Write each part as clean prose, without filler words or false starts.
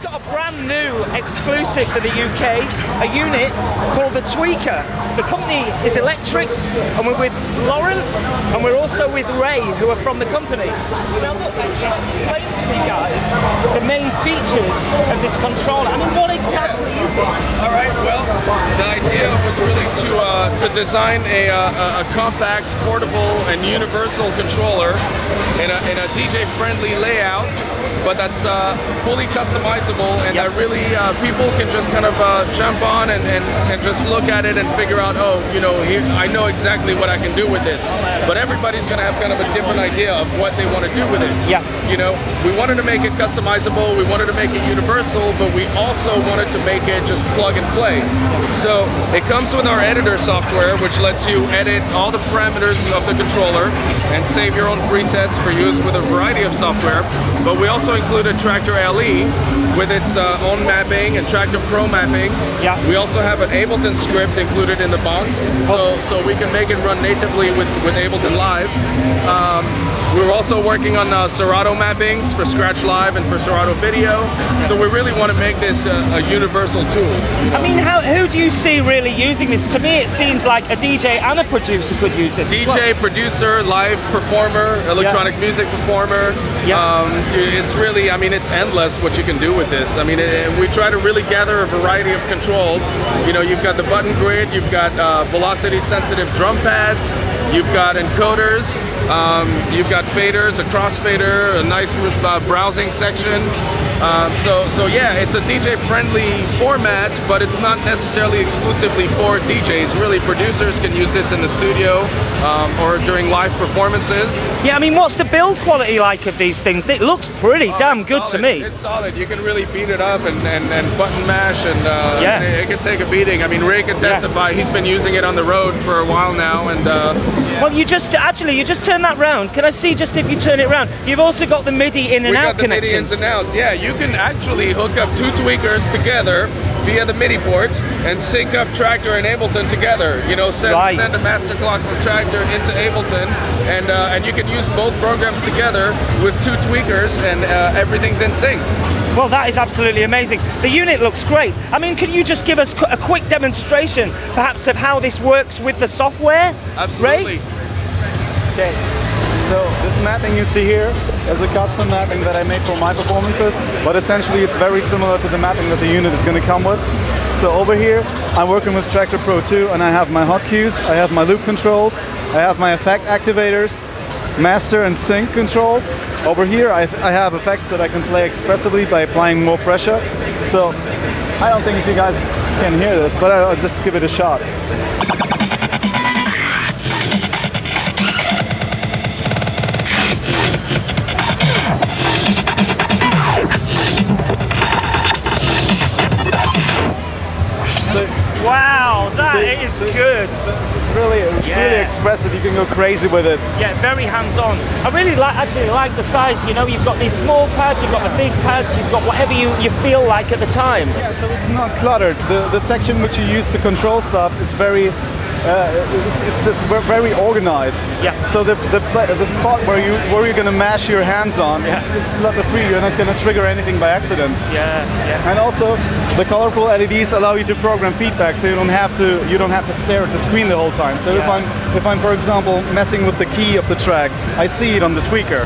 got a brand new exclusive for the UK, a unit called the Tweaker. The company is Electrix, and we're with Lauren, and we're also with Ray, who are from the company. Now look, explain to me guys the main features of this controller. I mean, what exactly is it? All right, well, the idea was really to design a compact, portable, and universal controller in a DJ-friendly layout, but that's fully customizable, and that really people can just kind of jump on and just look at it and figure out, oh, you know, I know exactly what I can do with this. But everybody's going to have kind of a different idea of what they want to do with it. Yeah. You know, we wanted to make it customizable, we wanted to make it universal, but we also wanted to make it just plug and play. So it comes with our editor software, which lets you edit all the parameters of the controller and save your own presets for use with a variety of software. But we also included Traktor LE with its own mapping and Traktor Pro mappings. Yeah. We also have an Ableton script included in the box, so we can make it run natively with Ableton Live. We're also working on Serato mappings for Scratch Live and for Serato Video. So we really want to make this a universal tool. I mean, who do you see really using this? To me, it seems like a DJ and a producer could use this. DJ, producer, live performer, electronic music performer. Yeah. It's really, I mean, it's endless what you can do with this. I mean, we try to really gather a variety of controls. You know, you've got the button grid, you've got velocity-sensitive drum pads, you've got encoders, you've got faders, a crossfader, a nice browsing section. So yeah, it's a DJ-friendly format, but it's not necessarily exclusively for DJs. Really, producers can use this in the studio or during live performances. Yeah, I mean, what's the build quality like of these things? It looks pretty damn good to me. It's solid. You can really beat it up and button mash, and it can take a beating. I mean, Ray can testify. He's been using it on the road for a while now, and well, you just turn that round. Can I see just if you turn it around? You've also got the MIDI in and out connections. MIDI ins and outs. Yeah, you can actually hook up two tweakers together via the MIDI ports and sync up Traktor and Ableton together. You know, send a master clock from Traktor into Ableton, and you can use both programs together with two tweakers, and everything's in sync. Well, that is absolutely amazing. The unit looks great. I mean, can you just give us a quick demonstration, perhaps, of how this works with the software? Absolutely. Ray? Okay. So this mapping you see here is a custom mapping that I made for my performances, but essentially it's very similar to the mapping that the unit is going to come with. So over here, I'm working with Traktor Pro 2, and I have my hot cues, I have my loop controls, I have my effect activators, master and sync controls. Over here, I have effects that I can play expressively by applying more pressure. So I don't think if you guys can hear this, but I'll just give it a shot. Wow, that is good. It's really expressive. You can go crazy with it. Yeah, very hands-on. I really actually like the size. You know, you've got these small pads, you've got the big pads, you've got whatever you feel like at the time. Yeah, so it's not cluttered. The section which you use to control stuff is very. It's just very organized. Yeah. So the spot where you're gonna mash your hands on, it's clutter-free. You're not gonna trigger anything by accident. Yeah, yeah. And also, the colorful LEDs allow you to program feedback, so you don't have to stare at the screen the whole time. So if I'm for example messing with the key of the track, I see it on the tweaker.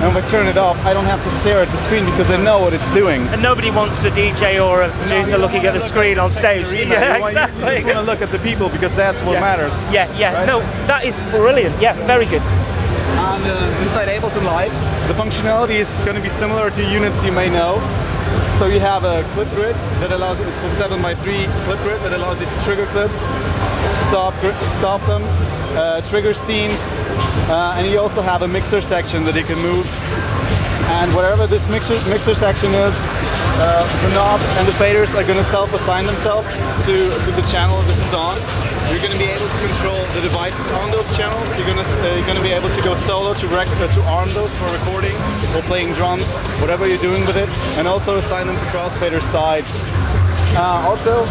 And if I turn it off, I don't have to stare at the screen because I know what it's doing. And nobody wants a DJ or a producer looking at the screen on stage. Yeah, exactly. You just want to look at the people because that's what matters. Yeah, yeah. Right? No, that is brilliant. Yeah, very good. And inside Ableton Live, the functionality is going to be similar to units you may know. So you have a clip grid that allows, it's a 7x3 clip grid that allows you to trigger clips, stop them, trigger scenes, and you also have a mixer section that you can move. And whatever this mixer section is, the knobs and the faders are going to self-assign themselves to the channel this is on. You're going to be able to control the devices on those channels. You're going to be able to go solo to arm those for recording or playing drums, whatever you're doing with it, and also assign them to crossfader sides. Also,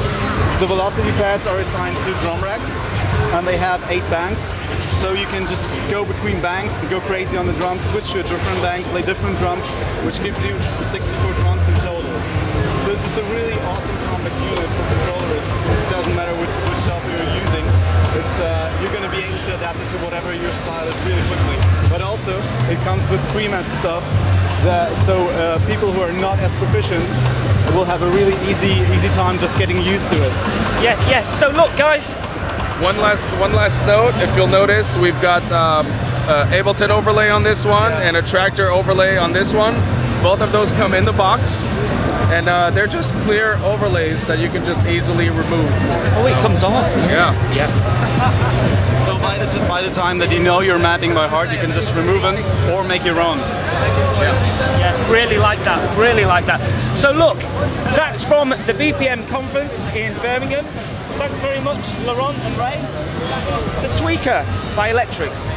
the velocity pads are assigned to drum racks, and they have 8 banks. So you can just go between banks and go crazy on the drums, switch to a different bank, play different drums, which gives you 64 drums in total. this is a really awesome compact unit for controllers. It doesn't matter which software you're using. It's you're going to be able to adapt it to whatever your style is really quickly. But also, it comes with pre-mapped stuff, so people who are not as proficient will have a really easy time just getting used to it. Yeah, yeah. So look, guys. One last note. If you'll notice, we've got Ableton overlay on this one and a Traktor overlay on this one. Both of those come in the box, and they're just clear overlays that you can just easily remove. Oh, it comes off. Yeah. Yeah. So by the time that you know you're mapping by heart, you can just remove them or make your own. Yeah, really like that, really like that. So look, that's from the BPM conference in Birmingham. Thanks very much, Laurent and Ray. The Tweaker by Electrix.